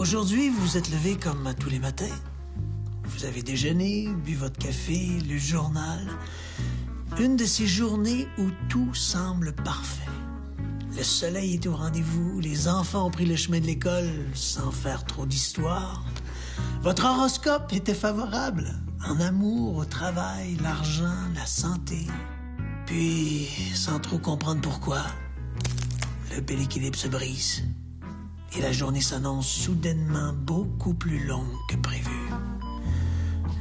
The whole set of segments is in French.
Aujourd'hui, vous vous êtes levé comme tous les matins. Vous avez déjeuné, bu votre café, lu le journal. Une de ces journées où tout semble parfait. Le soleil est au rendez-vous, les enfants ont pris le chemin de l'école sans faire trop d'histoire. Votre horoscope était favorable. En amour, au travail, l'argent, la santé. Puis, sans trop comprendre pourquoi, le bel équilibre se brise. Et la journée s'annonce soudainement beaucoup plus longue que prévu.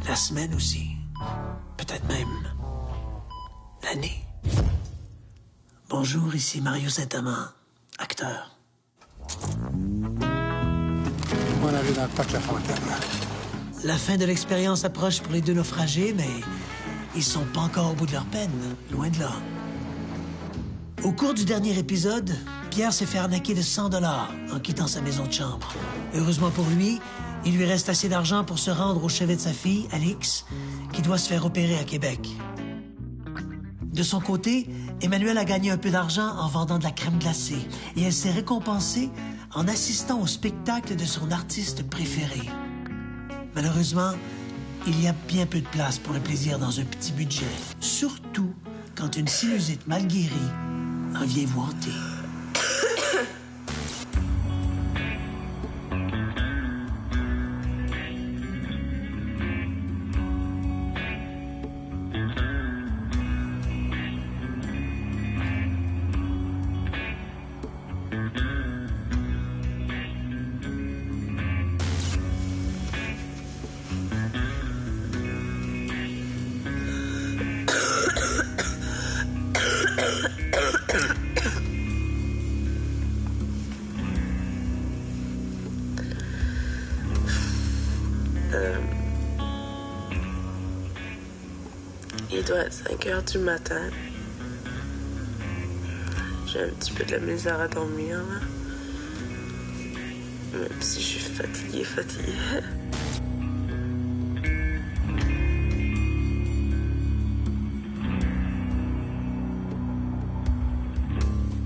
La semaine aussi. Peut-être même l'année. Bonjour, ici Mario Saint-Amand, acteur. La fin de l'expérience approche pour les deux naufragés, mais ils sont pas encore au bout de leur peine, loin de là. Au cours du dernier épisode, Pierre s'est fait arnaquer de 100 $ en quittant sa maison de chambre. Heureusement pour lui, il lui reste assez d'argent pour se rendre au chevet de sa fille, Alix, qui doit se faire opérer à Québec. De son côté, Emmanuelle a gagné un peu d'argent en vendant de la crème glacée et elle s'est récompensée en assistant au spectacle de son artiste préféré. Malheureusement, il y a bien peu de place pour le plaisir dans un petit budget, surtout quand une sinusite mal guérie en vient vous hanter. Il doit être 5 heures du matin. J'ai un petit peu de la misère à dormir, là. Même si je suis fatiguée.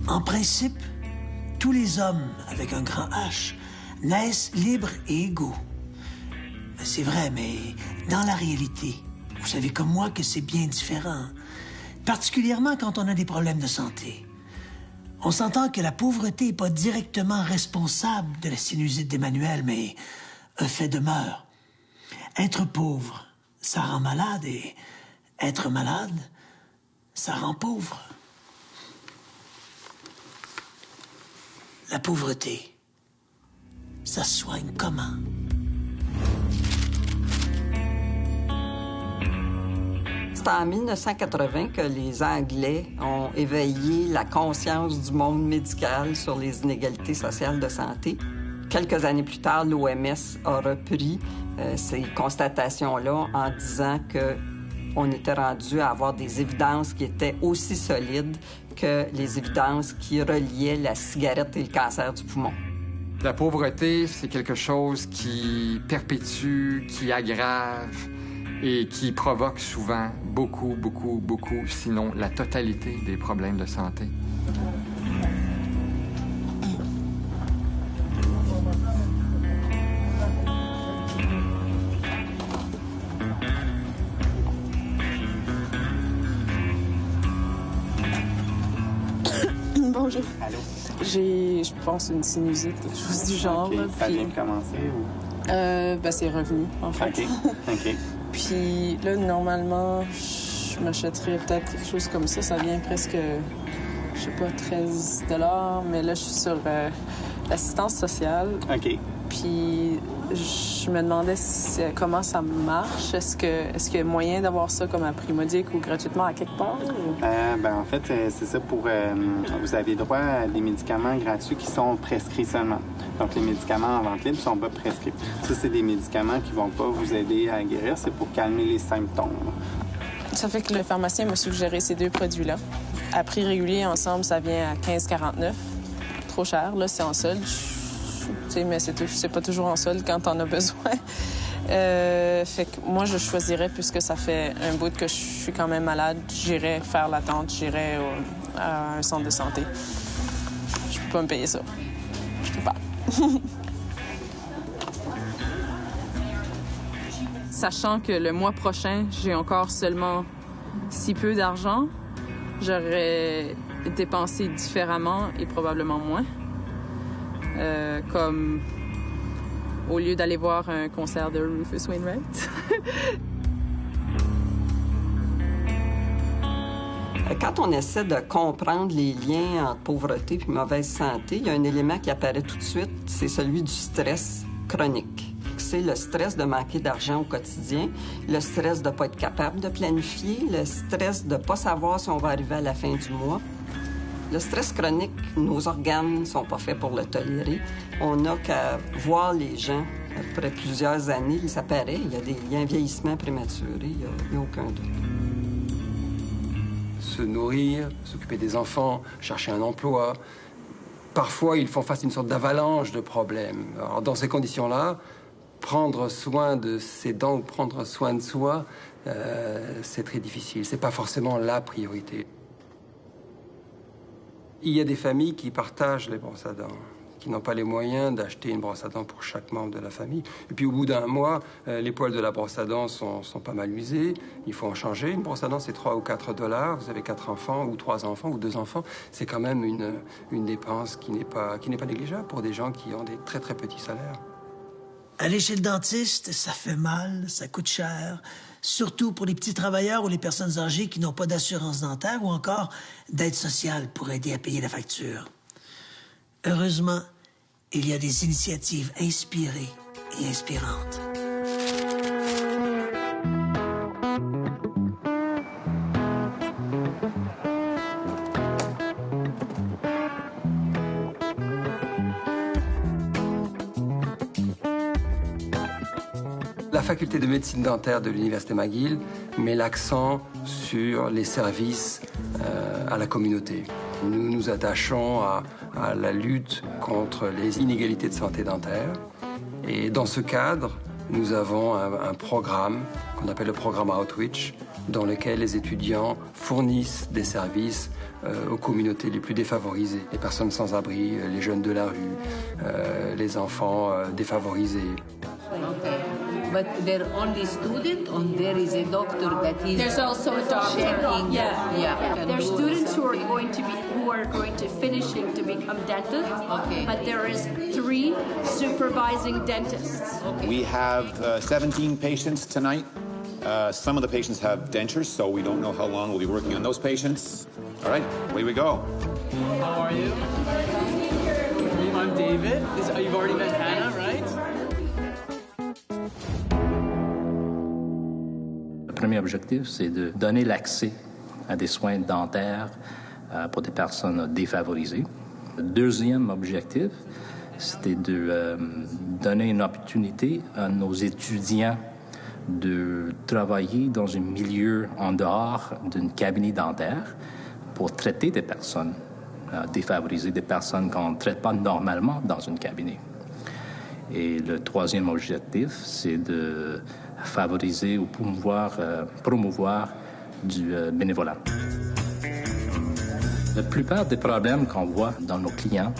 En principe, tous les hommes avec un grand H naissent libres et égaux. C'est vrai, mais dans la réalité, vous savez comme moi que c'est bien différent. Particulièrement quand on a des problèmes de santé. On s'entend que la pauvreté n'est pas directement responsable de la sinusite d'Emmanuelle, mais un fait demeure. Être pauvre, ça rend malade, et être malade, ça rend pauvre. La pauvreté, ça se soigne comment? C'est en 1980 que les Anglais ont éveillé la conscience du monde médical sur les inégalités sociales de santé. Quelques années plus tard, l'OMS a repris ces constatations-là en disant qu'on était rendu à avoir des évidences qui étaient aussi solides que les évidences qui reliaient la cigarette et le cancer du poumon. La pauvreté, c'est quelque chose qui perpétue, qui aggrave et qui provoque souvent beaucoup, sinon la totalité des problèmes de santé. Bonjour. Allô? J'ai, je pense, une sinusite, quelque chose du genre. Okay. Là, Ça puis, vient de commencer ou? C'est revenu, en fait. OK. Puis là, normalement, je m'achèterais peut-être quelque chose comme ça. Ça vient presque, je sais pas, 13 $. Mais là, je suis sur l'assistance sociale. OK. Puis je me demandais comment ça marche. Est-ce qu'il y a moyen d'avoir ça comme à prix modique ou gratuitement à quelque part? Ou... En fait, c'est ça pour... vous avez droit à des médicaments gratuits qui sont prescrits seulement. Donc, les médicaments en vente libre ne sont pas prescrits. Ça, c'est des médicaments qui ne vont pas vous aider à guérir. C'est pour calmer les symptômes. Ça fait que le pharmacien m'a suggéré ces deux produits-là. À prix régulier, ensemble, ça vient à 15,49. Trop cher. Là, c'est en solde. Mais c'est pas toujours en solde quand t'en as besoin. Fait que moi, je choisirais, puisque ça fait un bout que je suis quand même malade, j'irais faire l'attente, j'irais à un centre de santé. Je peux pas me payer ça. Je peux pas. sachant que le mois prochain, j'ai encore seulement si peu d'argent, j'aurais dépensé différemment et probablement moins. Comme au lieu d'aller voir un concert de Rufus Wainwright. Quand on essaie de comprendre les liens entre pauvreté et mauvaise santé, il y a un élément qui apparaît tout de suite, c'est celui du stress chronique. C'est le stress de manquer d'argent au quotidien, le stress de ne pas être capable de planifier, le stress de ne pas savoir si on va arriver à la fin du mois. Le stress chronique, nos organes ne sont pas faits pour le tolérer. On n'a qu'à voir les gens après plusieurs années, ça paraît, il y a un vieillissement prématuré, il n'y a aucun doute. Se nourrir, s'occuper des enfants, chercher un emploi. Parfois, ils font face à une sorte d'avalanche de problèmes. Alors, dans ces conditions-là, prendre soin de ses dents ou prendre soin de soi, c'est très difficile. C'est pas forcément la priorité. Il y a des familles qui partagent les brosses à dents, qui n'ont pas les moyens d'acheter une brosse à dents pour chaque membre de la famille. Et puis au bout d'un mois, les poils de la brosse à dents sont pas mal usés. Il faut en changer. Une brosse à dents, c'est 3 ou 4 $. Vous avez 4 enfants, ou 3 enfants, ou 2 enfants. C'est quand même une dépense qui n'est pas négligeable pour des gens qui ont des très, très petits salaires. Aller chez le dentiste, ça fait mal, ça coûte cher. Surtout pour les petits travailleurs ou les personnes âgées qui n'ont pas d'assurance dentaire ou encore d'aide sociale pour aider à payer la facture. Heureusement, il y a des initiatives inspirées et inspirantes. La faculté de médecine dentaire de l'Université McGill met l'accent sur les services à la communauté. Nous nous attachons à la lutte contre les inégalités de santé dentaire. Et dans ce cadre, nous avons un programme qu'on appelle le programme Outreach, dans lequel les étudiants fournissent des services aux communautés les plus défavorisées, les personnes sans abri, les jeunes de la rue, les enfants défavorisés. But they're only students, or there is a doctor that is. There's also a doctor. Checking. Yeah. There's students who are going to finishing to become dentists. Okay. But there is 3 supervising dentists. Okay. We have 17 patients tonight. Some of the patients have dentures, so we don't know how long we'll be working on those patients. All right, away we go. How are you? I'm David. You've already met Hannah, right? Le premier objectif, c'est de donner l'accès à des soins dentaires pour des personnes défavorisées. Le deuxième objectif, c'était de donner une opportunité à nos étudiants de travailler dans un milieu en dehors d'une cabinet dentaire pour traiter des personnes défavorisées, des personnes qu'on ne traite pas normalement dans une cabinet. Et le troisième objectif, c'est de favoriser ou promouvoir du bénévolat. La plupart des problèmes qu'on voit dans nos clients,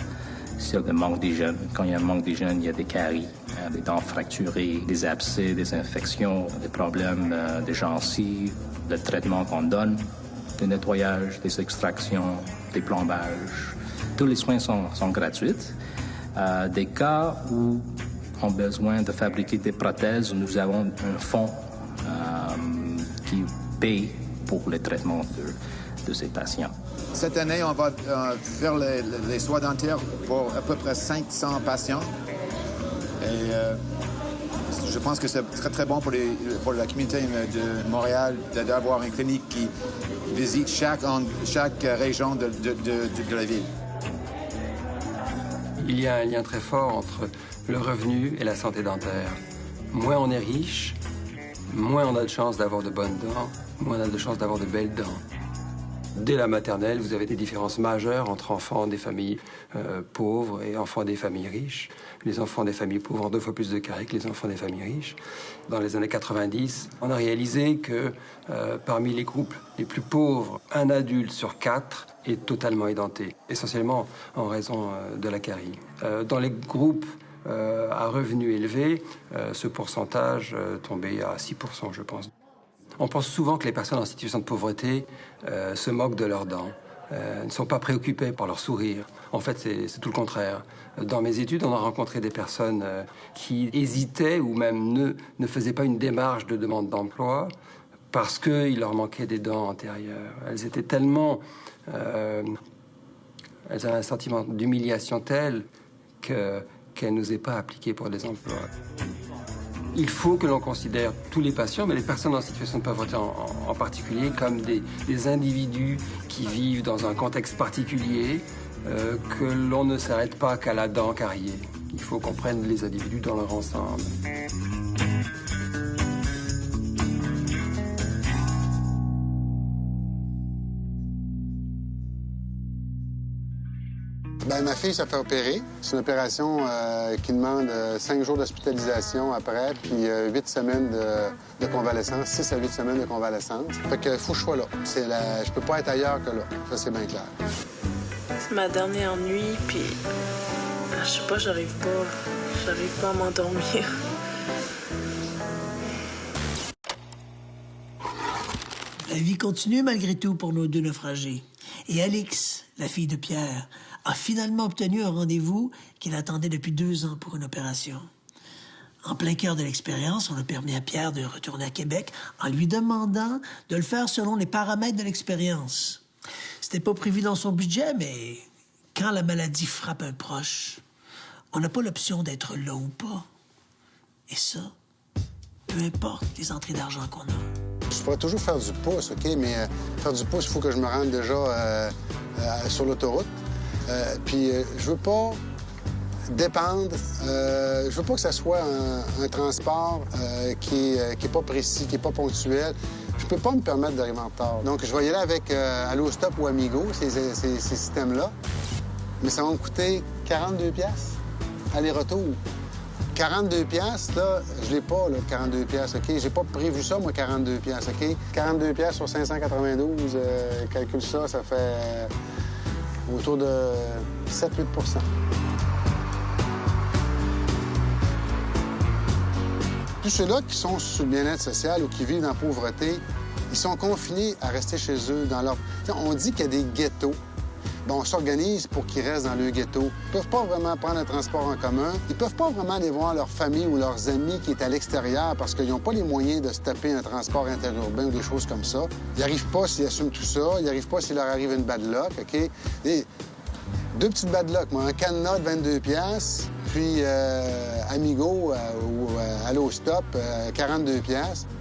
c'est le manque d'hygiène. Quand il y a un manque d'hygiène, il y a des caries, des dents fracturées, des abcès, des infections, des problèmes de gencives, le traitement qu'on donne, le nettoyage, des extractions, des plombages. Tous les soins sont gratuits. Des cas où on a besoin de fabriquer des prothèses, nous avons un fonds qui paye pour le traitement de ces patients. Cette année, on va faire les soins dentaires pour à peu près 500 patients. Et je pense que c'est très, très bon pour la communauté de Montréal d'avoir une clinique qui visite chaque région de la ville. Il y a un lien très fort entre le revenu et la santé dentaire. Moins on est riche, moins on a de chances d'avoir de bonnes dents, moins on a de chances d'avoir de belles dents. Dès la maternelle, vous avez des différences majeures entre enfants des familles pauvres et enfants des familles riches. Les enfants des familles pauvres ont 2 fois plus de caries que les enfants des familles riches. Dans les années 90, on a réalisé que parmi les couples les plus pauvres, un adulte sur 4 est totalement édenté, essentiellement en raison de la carie. Dans les groupes à revenus élevés, ce pourcentage tombait à 6%, je pense. On pense souvent que les personnes en situation de pauvreté se moquent de leurs dents, ne sont pas préoccupées par leur sourire. En fait, c'est tout le contraire. Dans mes études, on a rencontré des personnes qui hésitaient ou même ne faisaient pas une démarche de demande d'emploi parce qu'il leur manquait des dents antérieures. Elles étaient tellement... elles avaient un sentiment d'humiliation tel qu'elles n'osaient pas appliquer pour des emplois. Il faut que l'on considère tous les patients, mais les personnes en situation de pauvreté en particulier, comme des individus qui vivent dans un contexte particulier, que l'on ne s'arrête pas qu'à la dent carriée. Il faut qu'on prenne les individus dans leur ensemble. Bien, ma fille s'est fait opérer. C'est une opération qui demande 5 jours d'hospitalisation après, puis 8 semaines de convalescence, 6 à 8 semaines de convalescence. Fait que faut que je sois là. Je peux pas être ailleurs que là. Ça, c'est bien clair. C'est ma dernière nuit, puis je sais pas, j'arrive pas à m'endormir. La vie continue malgré tout pour nos 2 naufragés. Et Alix, la fille de Pierre, a finalement obtenu un rendez-vous qu'il attendait depuis 2 ans pour une opération. En plein cœur de l'expérience, on a permis à Pierre de retourner à Québec en lui demandant de le faire selon les paramètres de l'expérience. C'était pas prévu dans son budget, mais quand la maladie frappe un proche, on n'a pas l'option d'être là ou pas. Et ça, peu importe les entrées d'argent qu'on a. Je pourrais toujours faire du pouce, OK? Mais faire du pouce, il faut que je me rende déjà sur l'autoroute. Puis je veux pas dépendre, je veux pas que ça soit un transport qui est pas précis, qui est pas ponctuel. Je peux pas me permettre d'arriver en retard. Donc je vais y aller avec Allostop ou Amigo, ces systèmes-là. Mais ça va me coûter 42$ aller-retour. 42$, là, je l'ai pas, là, 42$, OK? J'ai pas prévu ça, moi, 42$, OK? 42$ sur 592, calcule ça, ça fait autour de 7-8%. Tous ceux-là qui sont sur le bien-être social ou qui vivent dans la pauvreté, ils sont confinés à rester chez eux dans leur... On dit qu'il y a des ghettos. Bon, on s'organise pour qu'ils restent dans le ghetto. Ils peuvent pas vraiment prendre un transport en commun. Ils peuvent pas vraiment aller voir leur famille ou leurs amis qui est à l'extérieur parce qu'ils n'ont pas les moyens de se taper un transport interurbain ou des choses comme ça. Ils n'arrivent pas s'ils assument tout ça. Ils n'arrivent pas s'il leur arrive une bad luck, OK? Et 2 petites bad luck, moi. Un cadenas de 22$, puis Amigo ou Allostop, 42$.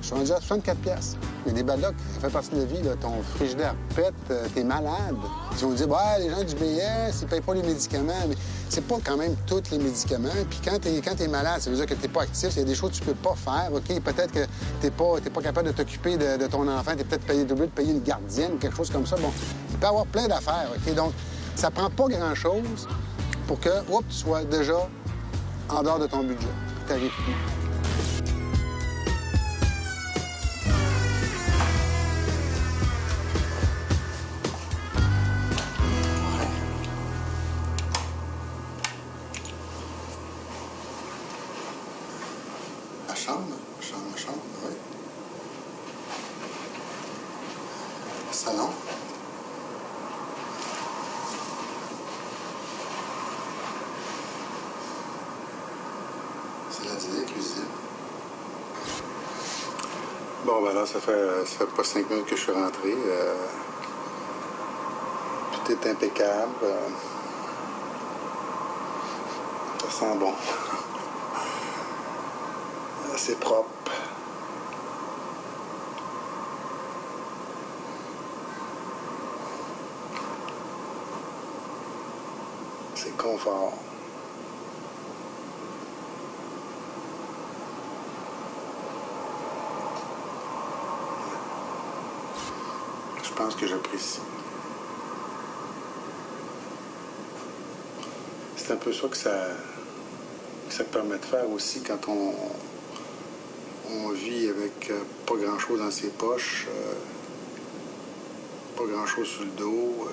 Je suis rendu à 64$. Mais des bad luck, ça fait partie de la vie, là. Ton frigidaire pète, t'es malade. Ils vont dire, bah, les gens du BS, ils payent pas les médicaments. Mais c'est pas quand même tous les médicaments. Puis quand t'es malade, ça veut dire que t'es pas actif. Il y a des choses que tu peux pas faire, OK? Peut-être que t'es pas capable de t'occuper de ton enfant. T'es peut-être obligé de payer une gardienne ou quelque chose comme ça. Bon, il peut y avoir plein d'affaires, OK? Donc, ça prend pas grand-chose pour que, tu sois déjà en dehors de ton budget. Puis t'arrives plus. Ma chambre, oui. Salon. C'est la dîner, cuisine. Bon, ben là, ça fait pas 5 minutes que je suis rentré. Tout est impeccable. Ça sent bon. C'est propre. C'est confort. Je pense que j'apprécie. C'est un peu ça que ça permet de faire aussi quand on vit avec pas grand-chose dans ses poches, pas grand-chose sur le dos,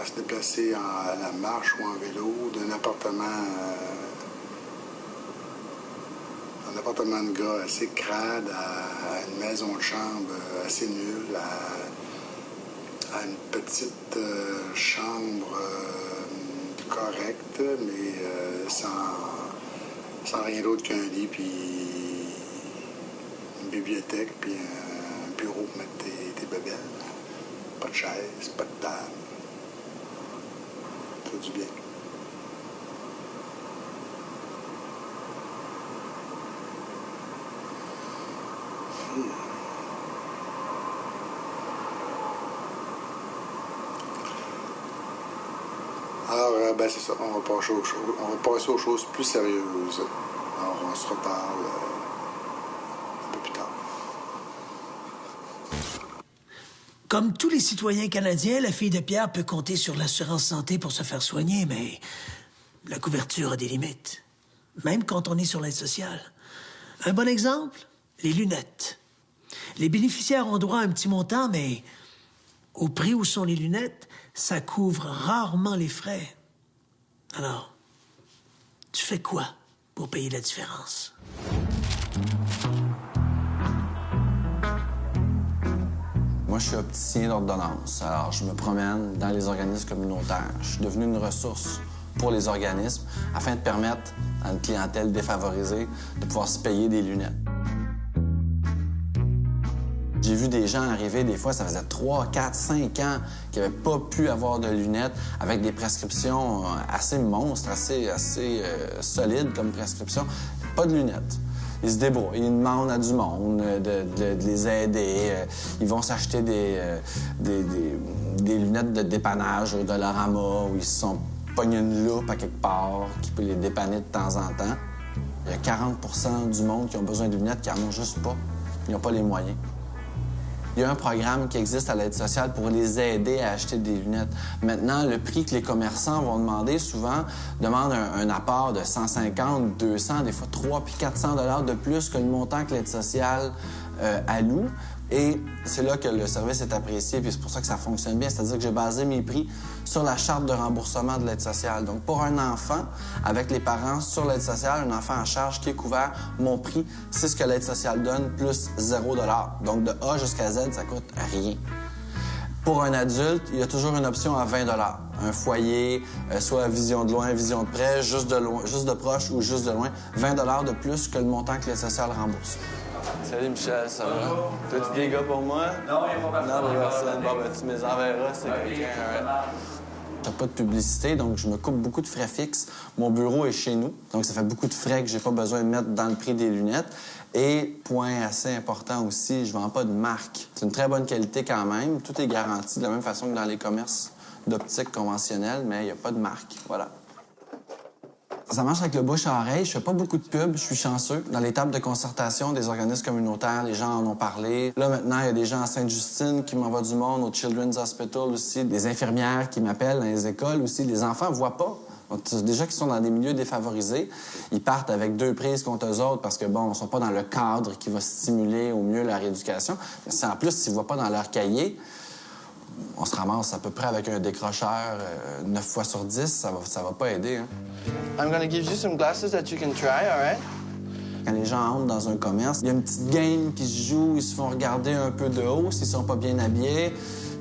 à se déplacer à la marche ou en vélo d'un appartement de gars assez crade à une maison de chambre assez nulle, à une petite chambre correcte, mais sans rien d'autre qu'un lit, puis une bibliothèque, puis un bureau pour mettre tes bébelles. Pas de chaise, pas de table. Ça fait du bien. Alors, c'est ça. On va passer aux choses plus sérieuses. Alors, on se reparle un peu plus tard. Comme tous les citoyens canadiens, la fille de Pierre peut compter sur l'assurance santé pour se faire soigner, mais la couverture a des limites, même quand on est sur l'aide sociale. Un bon exemple, les lunettes. Les bénéficiaires ont droit à un petit montant, mais au prix où sont les lunettes, ça couvre rarement les frais. Alors, tu fais quoi pour payer la différence? Moi, je suis opticien d'ordonnance. Alors, je me promène dans les organismes communautaires. Je suis devenu une ressource pour les organismes afin de permettre à une clientèle défavorisée de pouvoir se payer des lunettes. J'ai vu des gens arriver, des fois, ça faisait 3, 4, 5 ans qui n'avaient pas pu avoir de lunettes avec des prescriptions assez monstres, assez solides comme prescription. Pas de lunettes. Ils se débrouillent, ils demandent à du monde de les aider. Ils vont s'acheter des lunettes de dépannage au Dollarama où ils se sont pognés une loupe à quelque part qui peut les dépanner de temps en temps. Il y a 40 du monde qui ont besoin de lunettes qui n'en ont juste pas. Ils n'ont pas les moyens. Il y a un programme qui existe à l'aide sociale pour les aider à acheter des lunettes. Maintenant, le prix que les commerçants vont demander souvent demande un apport de 150, 200, des fois 300 puis 400 $ de plus que le montant que l'aide sociale alloue. Et c'est là que le service est apprécié, puis c'est pour ça que ça fonctionne bien. C'est-à-dire que j'ai basé mes prix sur la charte de remboursement de l'aide sociale. Donc, pour un enfant, avec les parents sur l'aide sociale, un enfant en charge qui est couvert, mon prix, c'est ce que l'aide sociale donne, plus 0 $. Donc, de A jusqu'à Z, ça coûte rien. Pour un adulte, il y a toujours une option à 20 $. Un foyer, soit vision de loin, vision de près, juste de proche ou juste de loin. 20 $ de plus que le montant que l'aide sociale rembourse. Salut Michel, ça va? T'as-tu des gars pour moi? Non, il n'y a pas personne. Non, personne. Bon, ben, tu me les enverras, c'est quelqu'un. J'ai pas de publicité, donc je me coupe beaucoup de frais fixes. Mon bureau est chez nous, donc ça fait beaucoup de frais que j'ai pas besoin de mettre dans le prix des lunettes. Et, point assez important aussi, je vends pas de marque. C'est une très bonne qualité quand même. Tout est garanti de la même façon que dans les commerces d'optique conventionnels, mais il n'y a pas de marque. Voilà. Ça marche avec le bouche à oreille. Je fais pas beaucoup de pubs, je suis chanceux. Dans les tables de concertation des organismes communautaires, les gens en ont parlé. Là, maintenant, il y a des gens à Sainte-Justine qui m'envoient du monde, au Children's Hospital aussi, des infirmières qui m'appellent dans les écoles aussi. Les enfants voient pas. Déjà qu'ils sont dans des milieux défavorisés, ils partent avec 2 prises contre eux autres parce que, bon, ils sont pas dans le cadre qui va stimuler au mieux leur éducation. Mais si en plus, s'ils voient pas dans leur cahier, on se ramasse à peu près avec un décrocheur 9 fois sur 10, ça va pas aider. Hein. I'm gonna give you some glasses that you can try, all right? Quand les gens entrent dans un commerce, il y a une petite game qui se joue, ils se font regarder un peu de haut s'ils sont pas bien habillés.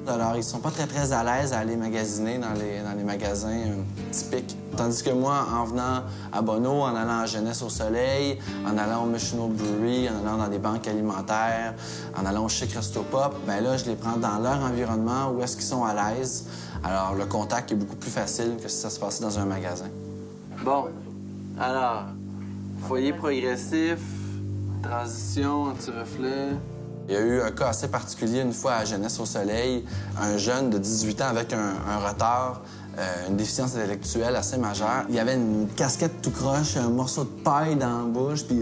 Alors, ils sont pas très à l'aise à aller magasiner dans les magasins typiques. Tandis que moi, en venant à Bonneau, en allant à Jeunesse au Soleil, en allant au Mission Brewery, en allant dans des banques alimentaires, en allant au Chic Resto Pop, bien là, je les prends dans leur environnement où est-ce qu'ils sont à l'aise. Alors, le contact est beaucoup plus facile que si ça se passait dans un magasin. Bon, alors, foyer progressif, transition, anti-reflet... Il y a eu un cas assez particulier une fois à Jeunesse au Soleil, un jeune de 18 ans avec un retard, une déficience intellectuelle assez majeure. Il y avait une casquette tout croche, un morceau de paille dans la bouche, puis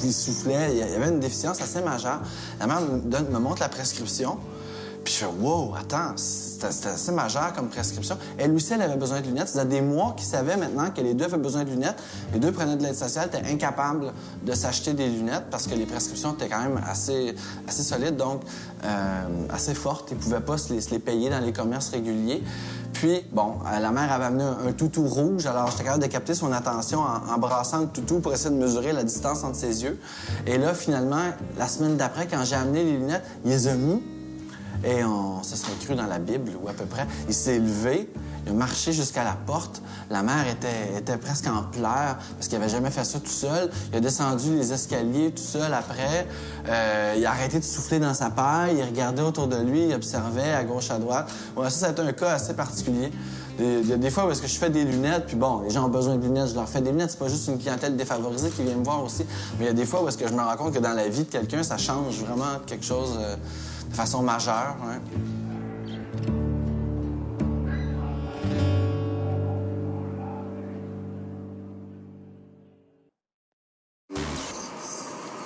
il soufflait. Il y avait une déficience assez majeure. La mère me montre la prescription, Puis je fais « Wow, attends, c'était assez majeur comme prescription. » Elle aussi, elle avait besoin de lunettes. Ça faisait des mois qu'ils savaient maintenant que les deux avaient besoin de lunettes. Les deux prenaient de l'aide sociale, étaient incapables de s'acheter des lunettes parce que les prescriptions étaient quand même assez solides, donc assez fortes. Ils ne pouvaient pas se les payer dans les commerces réguliers. Puis, bon, la mère avait amené un toutou rouge, alors j'étais capable de capter son attention en brassant le toutou pour essayer de mesurer la distance entre ses yeux. Et là, finalement, la semaine d'après, quand j'ai amené les lunettes, il les a mis. Et on se serait cru dans la Bible, ou à peu près. Il s'est levé, il a marché jusqu'à la porte. La mère était presque en pleurs parce qu'il n'avait jamais fait ça tout seul. Il a descendu les escaliers tout seul après. Il a arrêté de souffler dans sa paille. Il regardait autour de lui, il observait à gauche, à droite. Ouais, ça a été un cas assez particulier. Il y a des fois où est-ce que je fais des lunettes, puis bon, les gens ont besoin de lunettes, je leur fais des lunettes. C'est pas juste une clientèle défavorisée qui vient me voir aussi. Mais il y a des fois où est-ce que je me rends compte que dans la vie de quelqu'un, ça change vraiment quelque chose de façon majeure. Hein.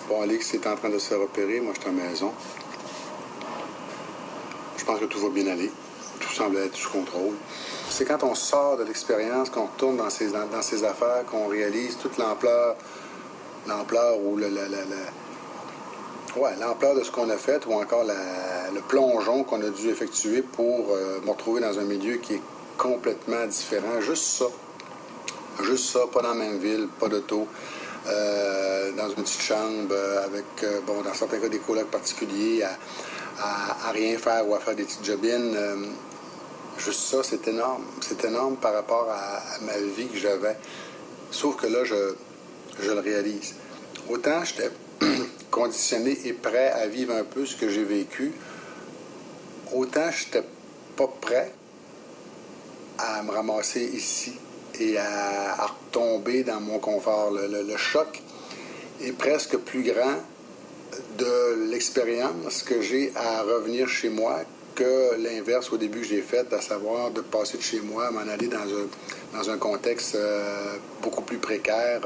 Bon, Alix est en train de se repérer. Moi, je suis à la maison. Je pense que tout va bien aller. Tout semble être sous contrôle. C'est quand on sort de l'expérience, qu'on retourne dans ses affaires, qu'on réalise toute l'ampleur ou l'ampleur de ce qu'on a fait ou encore le plongeon qu'on a dû effectuer pour me retrouver dans un milieu qui est complètement différent. Juste ça, pas dans la même ville, pas d'auto, dans une petite chambre avec, dans certains cas, des colocs particuliers, à rien faire ou à faire des petites jobines. Juste ça, c'est énorme. C'est énorme par rapport à ma vie que j'avais. Sauf que là, je le réalise. Autant j'étais conditionné et prêt à vivre un peu ce que j'ai vécu, autant j'étais pas prêt à me ramasser ici et à retomber dans mon confort. Le choc est presque plus grand de l'expérience que j'ai à revenir chez moi que l'inverse au début que j'ai fait, à savoir de passer de chez moi, m'en aller dans un contexte beaucoup plus précaire,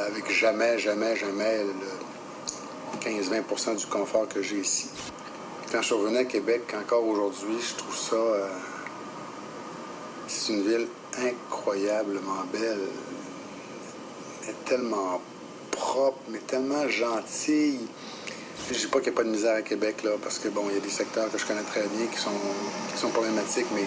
avec jamais le 15-20% du confort que j'ai ici. Quand je suis revenu à Québec, encore aujourd'hui, je trouve ça... c'est une ville incroyablement belle. Elle est tellement propre, mais tellement gentille. Je dis pas qu'il n'y a pas de misère à Québec, là, parce que, bon, il y a des secteurs que je connais très bien qui sont problématiques, mais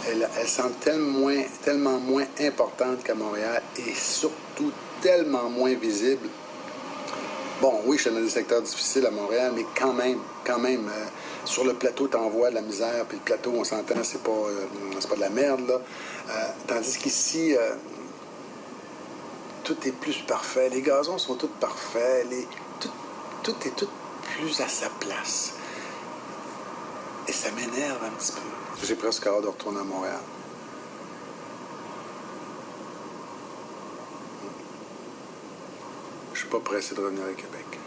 elle semble tellement moins importante qu'à Montréal et surtout tellement moins visible. Bon, oui, je suis dans des secteurs difficiles à Montréal, mais quand même, sur le plateau, t'en vois de la misère, puis le plateau, on s'entend, c'est pas de la merde, là. Tandis qu'ici, tout est plus parfait. Les gazons sont tous parfaits. Tout est plus à sa place. Et ça m'énerve un petit peu. J'ai presque hâte de retourner à Montréal. Je suis pas pressé de revenir à Québec.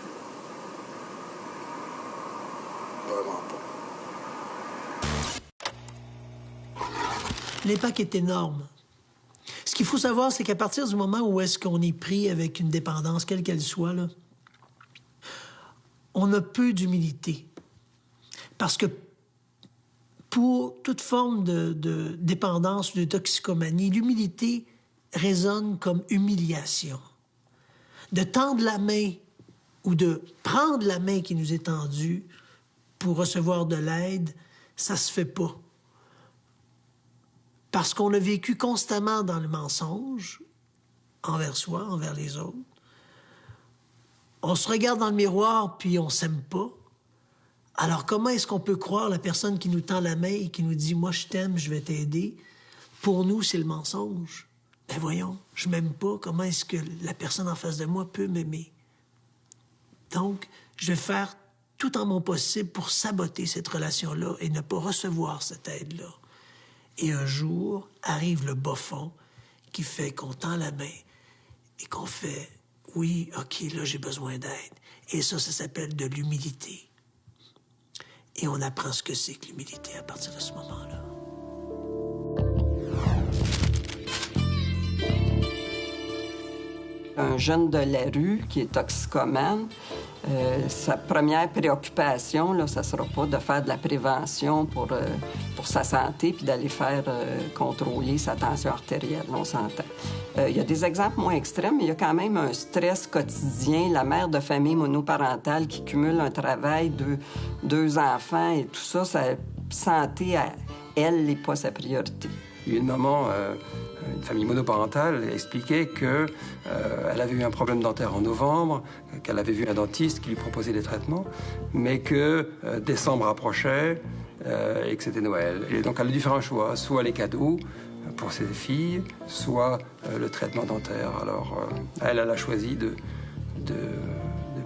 Vraiment pas. L'impact est énorme. Ce qu'il faut savoir, c'est qu'à partir du moment où est-ce qu'on est pris avec une dépendance, quelle qu'elle soit, là, on a peu d'humilité. Parce que pour toute forme de dépendance ou de toxicomanie, l'humilité résonne comme humiliation. De tendre la main ou de prendre la main qui nous est tendue pour recevoir de l'aide, ça se fait pas. Parce qu'on a vécu constamment dans le mensonge, envers soi, envers les autres. On se regarde dans le miroir, puis on s'aime pas. Alors comment est-ce qu'on peut croire la personne qui nous tend la main et qui nous dit « Moi, je t'aime, je vais t'aider ». Pour nous, c'est le mensonge. Ben voyons, je m'aime pas. Comment est-ce que la personne en face de moi peut m'aimer? Donc, je vais faire tout en mon possible pour saboter cette relation-là et ne pas recevoir cette aide-là. Et un jour, arrive le bas fond qui fait qu'on tend la main et qu'on fait « Oui, OK, là, j'ai besoin d'aide ». Et ça s'appelle de l'humilité. Et on apprend ce que c'est que l'humilité à partir de ce moment-là. Un jeune de la rue qui est toxicomane, Sa première préoccupation, là, ça ne sera pas de faire de la prévention pour sa santé puis d'aller faire contrôler sa tension artérielle, on s'entend. Il y a des exemples moins extrêmes, mais il y a quand même un stress quotidien. La mère de famille monoparentale qui cumule un travail, deux enfants et tout ça, sa santé, elle, n'est pas sa priorité. Une maman, une famille monoparentale, expliquait qu'elle avait eu un problème dentaire en novembre, qu'elle avait vu un dentiste qui lui proposait des traitements, mais que décembre approchait et que c'était Noël. Et donc elle a dû faire un choix, soit les cadeaux pour ses filles, soit le traitement dentaire. Alors elle a choisi de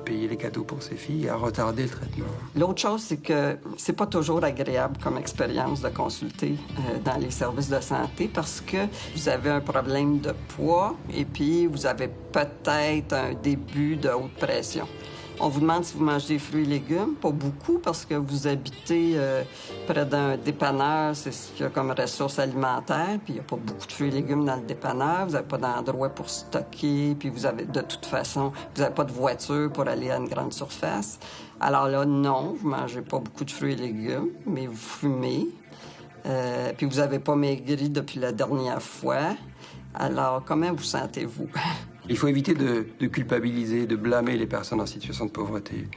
payer les cadeaux pour ses filles et à retarder le traitement. L'autre chose, c'est que c'est pas toujours agréable comme expérience de consulter dans les services de santé parce que vous avez un problème de poids et puis vous avez peut-être un début de haute pression. On vous demande si vous mangez des fruits et légumes, pas beaucoup parce que vous habitez près d'un dépanneur, c'est ce qu'il y a comme ressource alimentaire, puis il n'y a pas beaucoup de fruits et légumes dans le dépanneur, vous n'avez pas d'endroit pour stocker, puis vous avez de toute façon, vous n'avez pas de voiture pour aller à une grande surface. Alors là, non, vous ne mangez pas beaucoup de fruits et légumes, mais vous fumez, puis vous n'avez pas maigri depuis la dernière fois. Alors, comment vous sentez-vous? Il faut éviter de culpabiliser, de blâmer les personnes en situation de pauvreté.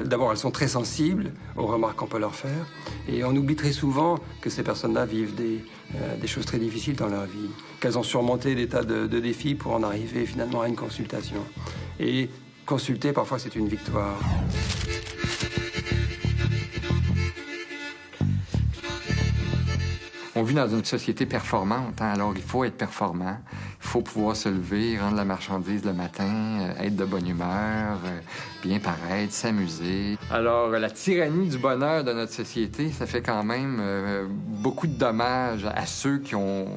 D'abord, elles sont très sensibles aux remarques qu'on peut leur faire. Et on oublie très souvent que ces personnes-là vivent des choses très difficiles dans leur vie, qu'elles ont surmonté des tas de défis pour en arriver finalement à une consultation. Et consulter, parfois, c'est une victoire. On vit dans une société performante, hein? Alors il faut être performant, il faut pouvoir se lever, rendre la marchandise le matin, être de bonne humeur, bien paraître, s'amuser. Alors la tyrannie du bonheur de notre société, ça fait quand même beaucoup de dommages à ceux qui ont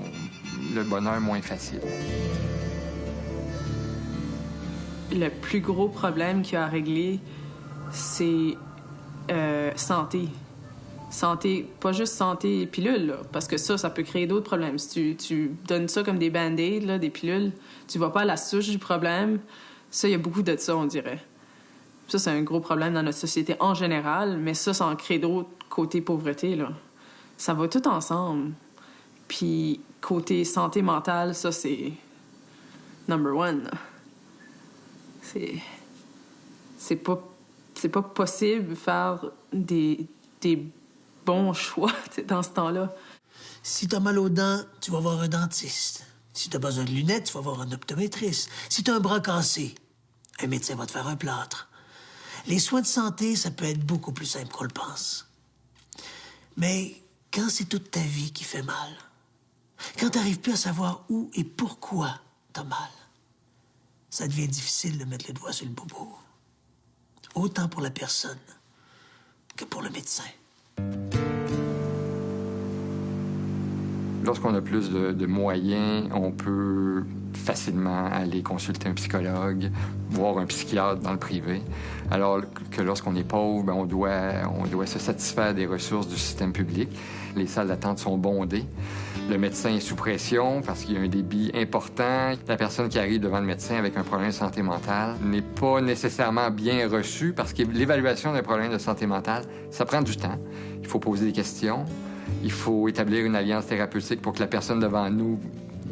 le bonheur moins facile. Le plus gros problème qu'il y a à régler, c'est santé. Santé, pas juste santé et pilules, là, parce que ça peut créer d'autres problèmes. Si tu donnes ça comme des band-aids, là, des pilules, tu vas pas à la souche du problème. Ça, il y a beaucoup de ça, on dirait. Ça, c'est un gros problème dans notre société en général, mais ça en crée d'autres côté pauvreté, là. Ça va tout ensemble. Puis, côté santé mentale, ça, c'est number one, là. C'est pas possible de faire des bons choix dans ce temps-là. Si t'as mal aux dents, tu vas voir un dentiste. Si t'as besoin de lunettes, tu vas voir un optométriste. Si t'as un bras cassé, un médecin va te faire un plâtre. Les soins de santé, ça peut être beaucoup plus simple qu'on le pense. Mais quand c'est toute ta vie qui fait mal, quand t'arrives plus à savoir où et pourquoi t'as mal, ça devient difficile de mettre le doigt sur le bobo. Autant pour la personne que pour le médecin. Lorsqu'on a plus de moyens, on peut facilement aller consulter un psychologue, voir un psychiatre dans le privé. Alors que lorsqu'on est pauvre, on doit se satisfaire des ressources du système public. Les salles d'attente sont bondées. Le médecin est sous pression parce qu'il y a un débit important. La personne qui arrive devant le médecin avec un problème de santé mentale n'est pas nécessairement bien reçue parce que l'évaluation d'un problème de santé mentale, ça prend du temps. Il faut poser des questions. Il faut établir une alliance thérapeutique pour que la personne devant nous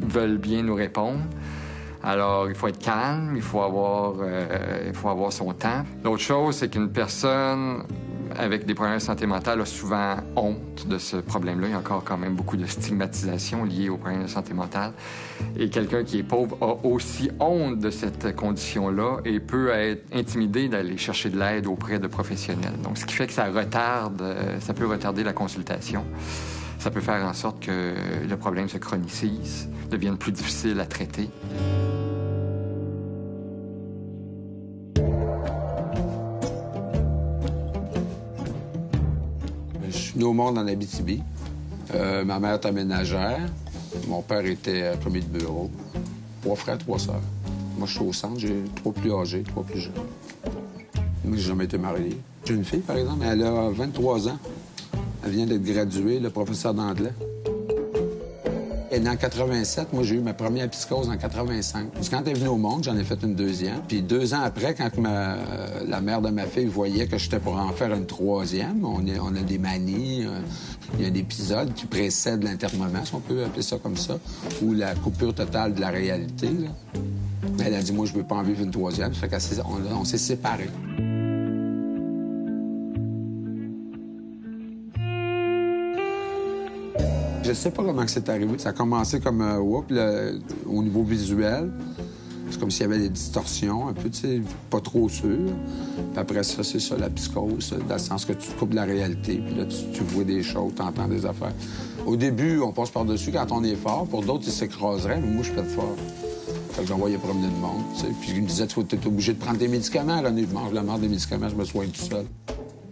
veuille bien nous répondre. Alors, il faut être calme, il faut avoir son temps. L'autre chose, c'est qu'une personne avec des problèmes de santé mentale a souvent honte de ce problème-là. Il y a encore quand même beaucoup de stigmatisation liée aux problèmes de santé mentale. Et quelqu'un qui est pauvre a aussi honte de cette condition-là et peut être intimidé d'aller chercher de l'aide auprès de professionnels. Donc, ce qui fait que ça peut retarder la consultation. Ça peut faire en sorte que le problème se chronicise, devienne plus difficile à traiter. Je suis né au monde en Abitibi. Ma mère était ménagère. Mon père était commis de bureau. 3 frères, 3 sœurs. Moi, je suis au centre. J'ai 3 plus âgés, 3 plus jeunes. Moi, j'ai jamais été marié. J'ai une fille, par exemple. Elle a 23 ans. Elle vient d'être graduée, le professeur d'anglais. Et en 87, moi, j'ai eu ma première psychose en 85. Puis quand elle est venue au monde, j'en ai fait une deuxième. Puis 2 ans après, quand la mère de ma fille voyait que j'étais pour en faire une troisième, on a des manies, il y a un épisode qui précède l'internement, si on peut appeler ça comme ça, ou la coupure totale de la réalité, là. Elle a dit, moi, je veux pas en vivre une troisième. Ça fait qu'on s'est séparés. Je sais pas comment c'est arrivé. Ça a commencé comme au niveau visuel. C'est comme s'il y avait des distorsions, un peu, tu sais, pas trop sûr. Puis après ça, c'est ça, la psychose, dans le sens que tu te coupes de la réalité, puis là, tu vois des choses, tu entends des affaires. Au début, on passe par-dessus quand on est fort. Pour d'autres, ils s'écraseraient, mais moi, je suis pas fort. Fait que j'envoyais promener le monde, tu sais. Puis il me disait, tu es obligé de prendre tes médicaments, René. Je mange la mort des médicaments, je me soigne tout seul.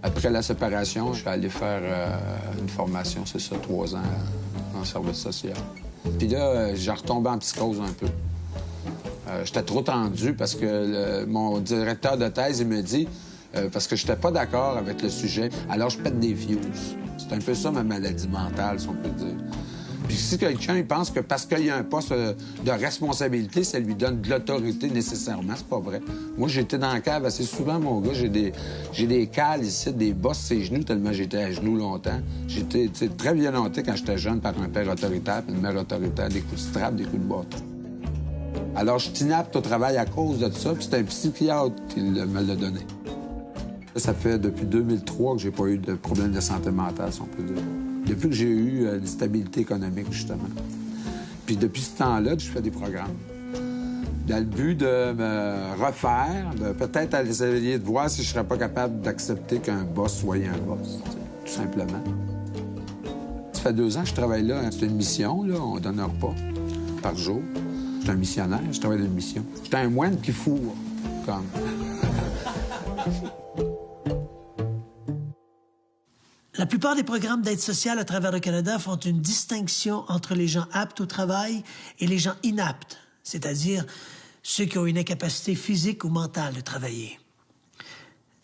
Après la séparation, je suis allé faire une formation, c'est ça, 3 ans en service social. Puis là, j'ai retombé en psychose un peu. J'étais trop tendu parce que mon directeur de thèse, il me dit, parce que j'étais pas d'accord avec le sujet, alors je pète des fuses. C'est un peu ça ma maladie mentale, si on peut dire. Puis si quelqu'un il pense que parce qu'il y a un poste de responsabilité, ça lui donne de l'autorité nécessairement, c'est pas vrai. Moi, j'étais dans la cave assez souvent, mon gars. J'ai des cales ici, des bosses sur les genoux, tellement j'étais à genoux longtemps. J'étais très violenté quand j'étais jeune par un père autoritaire puis une mère autoritaire, des coups de strap, des coups de bâton. Alors, je t'inapte au travail à cause de ça, puis c'est un psychiatre qui me l'a donné. Ça fait depuis 2003 que j'ai pas eu de problème de santé mentale, si on peut dire. Depuis que j'ai eu une stabilité économique, justement. Puis depuis ce temps-là, je fais des programmes. Dans le but de me refaire, de peut-être aller essayer de voir si je serais pas capable d'accepter qu'un boss soit un boss, tout simplement. Ça fait 2 ans que je travaille là. C'est une mission, là. On donne un repas par jour. Je suis un missionnaire, je travaille dans une mission. J'étais un moine qui fourre, comme... La plupart des programmes d'aide sociale à travers le Canada font une distinction entre les gens aptes au travail et les gens inaptes, c'est-à-dire ceux qui ont une incapacité physique ou mentale de travailler.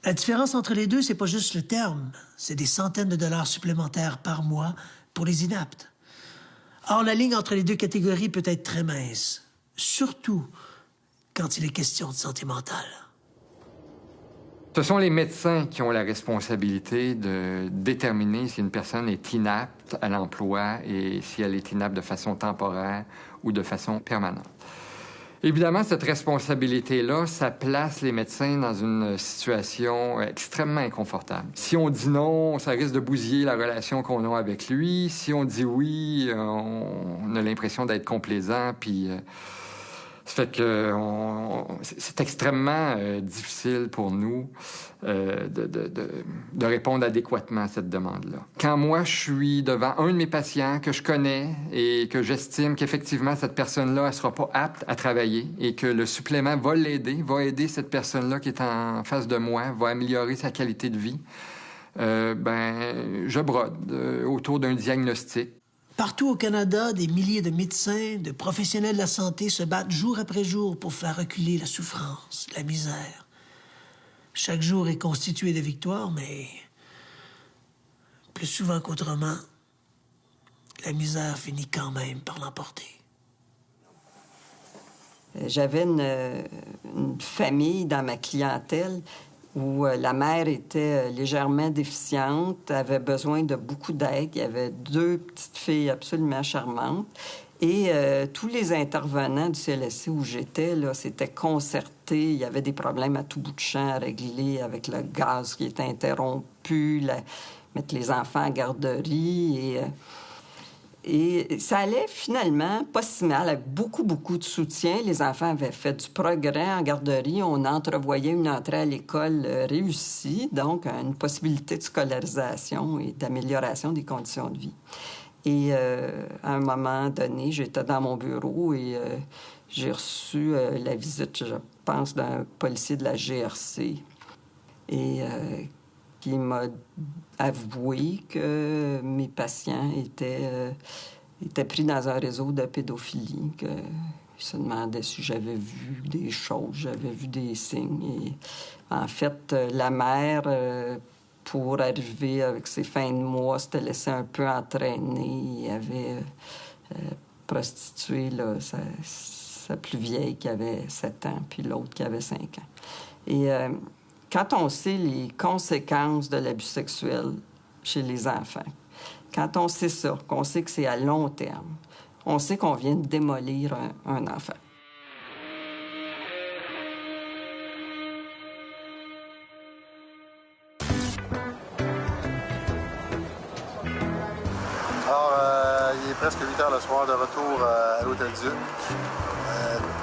La différence entre les deux, c'est pas juste le terme, c'est des centaines de dollars supplémentaires par mois pour les inaptes. Or, la ligne entre les deux catégories peut être très mince, surtout quand il est question de santé mentale. Ce sont les médecins qui ont la responsabilité de déterminer si une personne est inapte à l'emploi et si elle est inapte de façon temporaire ou de façon permanente. Évidemment, cette responsabilité-là, ça place les médecins dans une situation extrêmement inconfortable. Si on dit non, ça risque de bousiller la relation qu'on a avec lui. Si on dit oui, on a l'impression d'être complaisant, puis... Ça fait que c'est extrêmement difficile pour nous de répondre adéquatement à cette demande-là. Quand moi, je suis devant un de mes patients que je connais et que j'estime qu'effectivement, cette personne-là, elle sera pas apte à travailler et que le supplément va l'aider, va aider cette personne-là qui est en face de moi, va améliorer sa qualité de vie, je brode autour d'un diagnostic. Partout au Canada, des milliers de médecins, de professionnels de la santé se battent jour après jour pour faire reculer la souffrance, la misère. Chaque jour est constitué de victoires, mais plus souvent qu'autrement, la misère finit quand même par l'emporter. J'avais une famille dans ma clientèle où la mère était légèrement déficiente, avait besoin de beaucoup d'aide. Il y avait 2 petites filles absolument charmantes. Et tous les intervenants du CLSC où j'étais, là, c'était concerté. Il y avait des problèmes à tout bout de champ à régler avec le gaz qui était interrompu, mettre les enfants en garderie. Et ça allait finalement pas si mal, avec beaucoup de soutien. Les enfants avaient fait du progrès en garderie. On entrevoyait une entrée à l'école réussie, donc une possibilité de scolarisation et d'amélioration des conditions de vie. Et à un moment donné, j'étais dans mon bureau et j'ai reçu la visite, je pense, d'un policier de la GRC et qui m'a avoué que mes patients étaient pris dans un réseau de pédophilie, qu'il se demandait si j'avais vu des choses, j'avais vu des signes. Et en fait, la mère, pour arriver avec ses fins de mois, s'était laissée un peu entraîner. Il avait prostituée, là, sa plus vieille qui avait 7 ans, puis l'autre qui avait 5 ans. Et quand on sait les conséquences de l'abus sexuel chez les enfants, quand on sait ça, qu'on sait que c'est à long terme, on sait qu'on vient de démolir un enfant. Il est presque 8 heures le soir, de retour à l'Hôtel Dieu.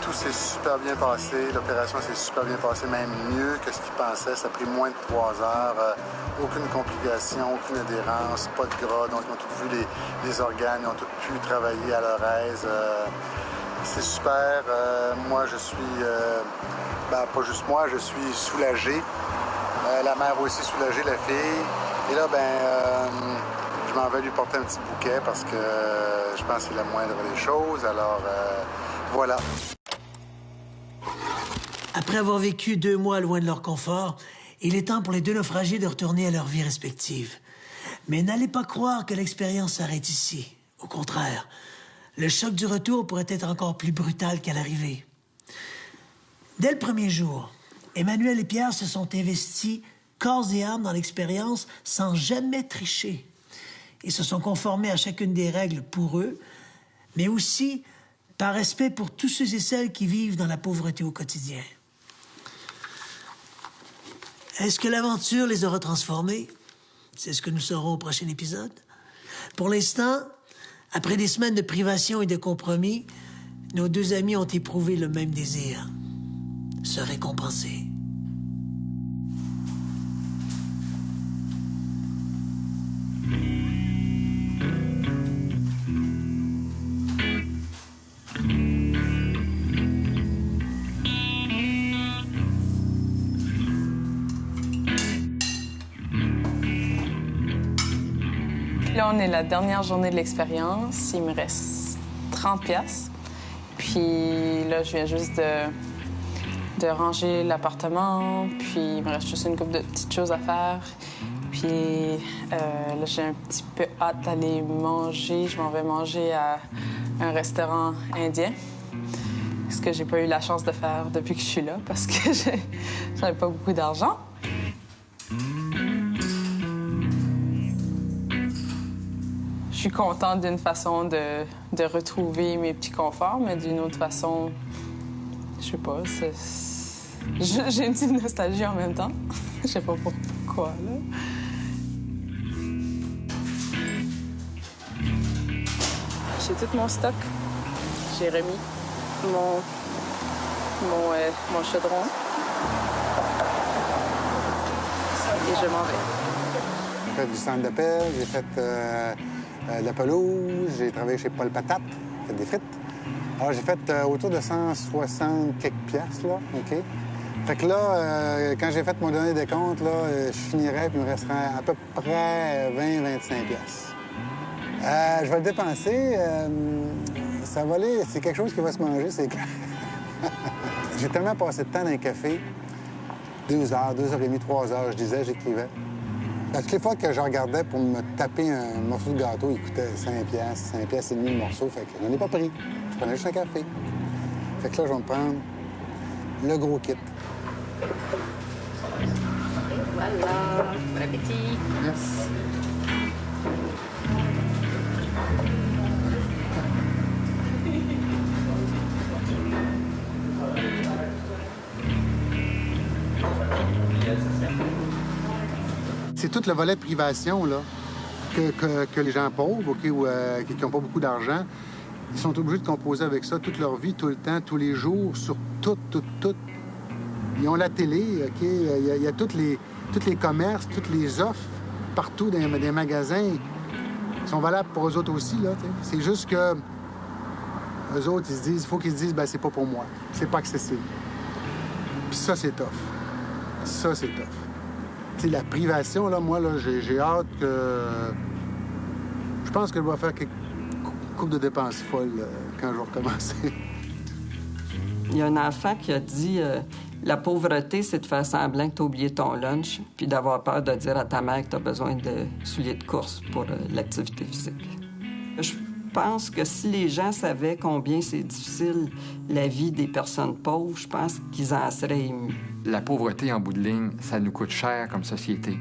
Tout s'est super bien passé. L'opération s'est super bien passée, même mieux que ce qu'ils pensaient. Ça a pris moins de 3 heures. Aucune complication, aucune adhérence, pas de gras. Donc, ils ont tous vu les organes, ils ont tous pu travailler à leur aise. C'est super. Moi, je suis... pas juste moi, je suis soulagé. La mère aussi soulagée, la fille. Et là, je m'en vais lui porter un petit bouquet parce que je pense que c'est la moindre des choses. Alors, voilà. Après avoir vécu 2 mois loin de leur confort, il est temps pour les 2 naufragés de retourner à leur vie respective. Mais n'allez pas croire que l'expérience s'arrête ici. Au contraire, le choc du retour pourrait être encore plus brutal qu'à l'arrivée. Dès le premier jour, Emmanuel et Pierre se sont investis corps et âme dans l'expérience sans jamais tricher. Ils se sont conformés à chacune des règles pour eux, mais aussi par respect pour tous ceux et celles qui vivent dans la pauvreté au quotidien. Est-ce que l'aventure les aura transformés? C'est ce que nous saurons au prochain épisode. Pour l'instant, après des semaines de privation et de compromis, nos 2 amis ont éprouvé le même désir, se récompenser. Là, on est la dernière journée de l'expérience. Il me reste 30 $. Puis là, je viens juste de ranger l'appartement. Puis il me reste juste une couple de petites choses à faire. Puis là, j'ai un petit peu hâte d'aller manger. Je m'en vais manger à un restaurant indien. Ce que j'ai pas eu la chance de faire depuis que je suis là parce que j'avais pas beaucoup d'argent. Je suis contente d'une façon de retrouver mes petits conforts, mais d'une autre façon, je sais pas, j'ai une petite nostalgie en même temps. Je sais pas pourquoi, là. J'ai tout mon stock. J'ai remis mon chaudron. Et je m'en vais. J'ai fait du centre d'appel, j'ai fait de la pelouse, j'ai travaillé chez Paul Patate, j'ai fait des frites. Alors, j'ai fait autour de 160 quelques piastres, là, OK? Fait que là, quand j'ai fait mon dernier décompte, là, je finirais, puis il me resterait à peu près 20-25 piastres. Je vais le dépenser. Ça va aller, c'est quelque chose qui va se manger, c'est clair. J'ai tellement passé de temps dans un café, 2 heures, 2 heures et demie, 3 heures, je disais, j'écrivais. Toutes les fois que je regardais pour me taper un morceau de gâteau, il coûtait 5 piastres, 5 piastres et demi le morceau, fait que je n'en ai pas pris. Je prenais juste un café. Fait que là, je vais me prendre le gros kit. Voilà, bon appétit. Merci. C'est tout le volet privation, là, que les gens pauvres, OK, ou qui n'ont pas beaucoup d'argent, ils sont obligés de composer avec ça toute leur vie, tout le temps, tous les jours, sur tout. Ils ont la télé, OK, il y a tous les commerces, toutes les offres, partout dans des magasins. Ils sont valables pour eux autres aussi, là, t'sais. C'est juste que eux autres, il faut qu'ils se disent, ben c'est pas pour moi, c'est pas accessible. Puis ça, c'est tough. Ça, c'est tough. T'sais, la privation, là, moi, là, j'ai hâte que... Je pense que je vais faire quelques coupes de dépenses folles quand je vais recommencer. Il y a un enfant qui a dit la pauvreté, c'est de faire semblant que tu as oublié ton lunch puis d'avoir peur de dire à ta mère que tu as besoin de souliers de course pour l'activité physique. Je pense que si les gens savaient combien c'est difficile la vie des personnes pauvres, je pense qu'ils en seraient émus. La pauvreté, en bout de ligne, ça nous coûte cher comme société.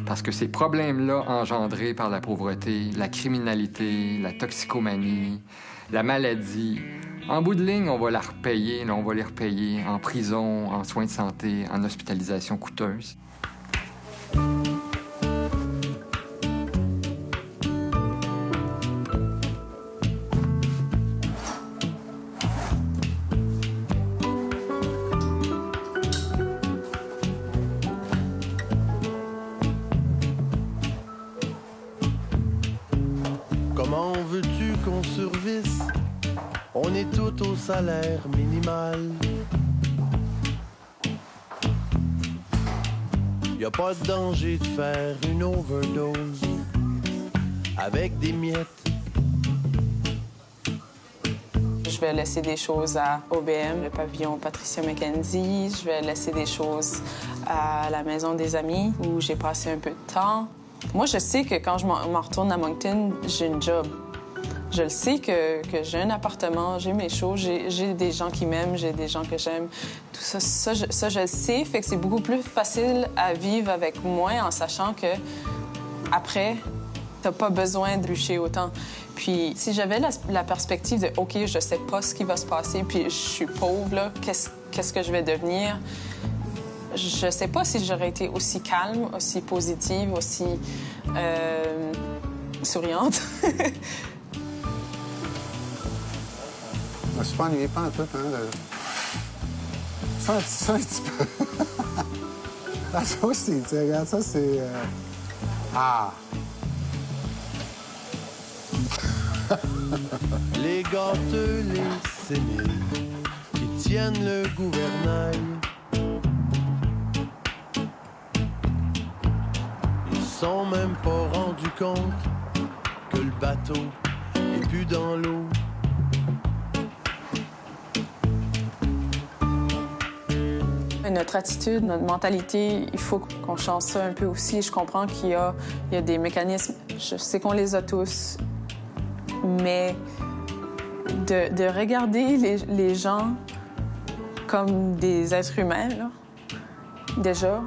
Parce que ces problèmes-là engendrés par la pauvreté, la criminalité, la toxicomanie, la maladie, en bout de ligne, on va la repayer, on va les repayer en prison, en soins de santé, en hospitalisation coûteuse. Comment veux-tu qu'on survisse? On est tous au salaire minimal. Y a pas de danger de faire une overdose avec des miettes. Je vais laisser des choses à OBM, le pavillon Patricia McKenzie. Je vais laisser des choses à la maison des amis où j'ai passé un peu de temps. Moi, je sais que quand je m'en retourne à Moncton, j'ai une job. Je le sais que j'ai un appartement, j'ai mes choses, j'ai des gens qui m'aiment, j'ai des gens que j'aime. Tout ça, je le sais, fait que c'est beaucoup plus facile à vivre avec moi en sachant que après, t'as pas besoin de bûcher autant. Puis si j'avais la perspective de « OK, je sais pas ce qui va se passer, puis je suis pauvre, là, qu'est-ce que je vais devenir? » Je sais pas si j'aurais été aussi calme, aussi positive, aussi souriante. Je me suis pas ennuyé pas en tout, hein. Ça un petit peu. Ah, ça aussi, tu sais, regarde, ça, c'est... Ah! Les gâteux, les séniles, qui tiennent le gouvernail. Ils sont même pas rendus compte que le bateau est plus dans l'eau. Notre attitude, notre mentalité, il faut qu'on change ça un peu aussi. Je comprends qu'il y a des mécanismes, je sais qu'on les a tous, mais de regarder les gens comme des êtres humains, là, déjà,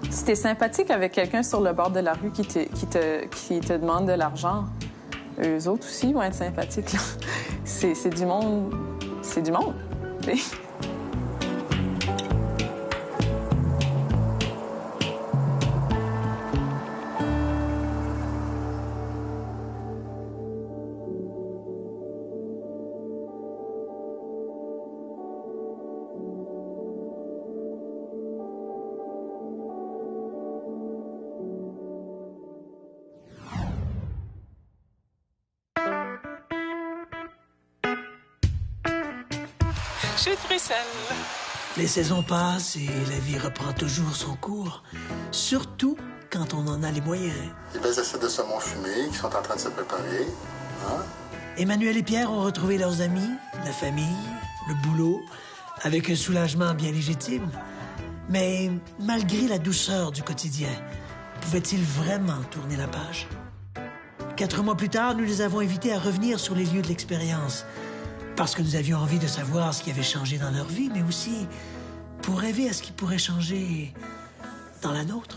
si t'es sympathique avec quelqu'un sur le bord de la rue qui te demande de l'argent, eux autres aussi vont être sympathiques, là. C'est du monde. C'est du monde. Je frissonne. Les saisons passent et la vie reprend toujours son cours, surtout quand on en a les moyens. Les belles assiettes de saumon fumé qui sont en train de se préparer. Hein? Emmanuel et Pierre ont retrouvé leurs amis, la famille, le boulot, avec un soulagement bien légitime. Mais malgré la douceur du quotidien, pouvaient-ils vraiment tourner la page? 4 mois plus tard, nous les avons invités à revenir sur les lieux de l'expérience, parce que nous avions envie de savoir ce qui avait changé dans leur vie, mais aussi pour rêver à ce qui pourrait changer dans la nôtre.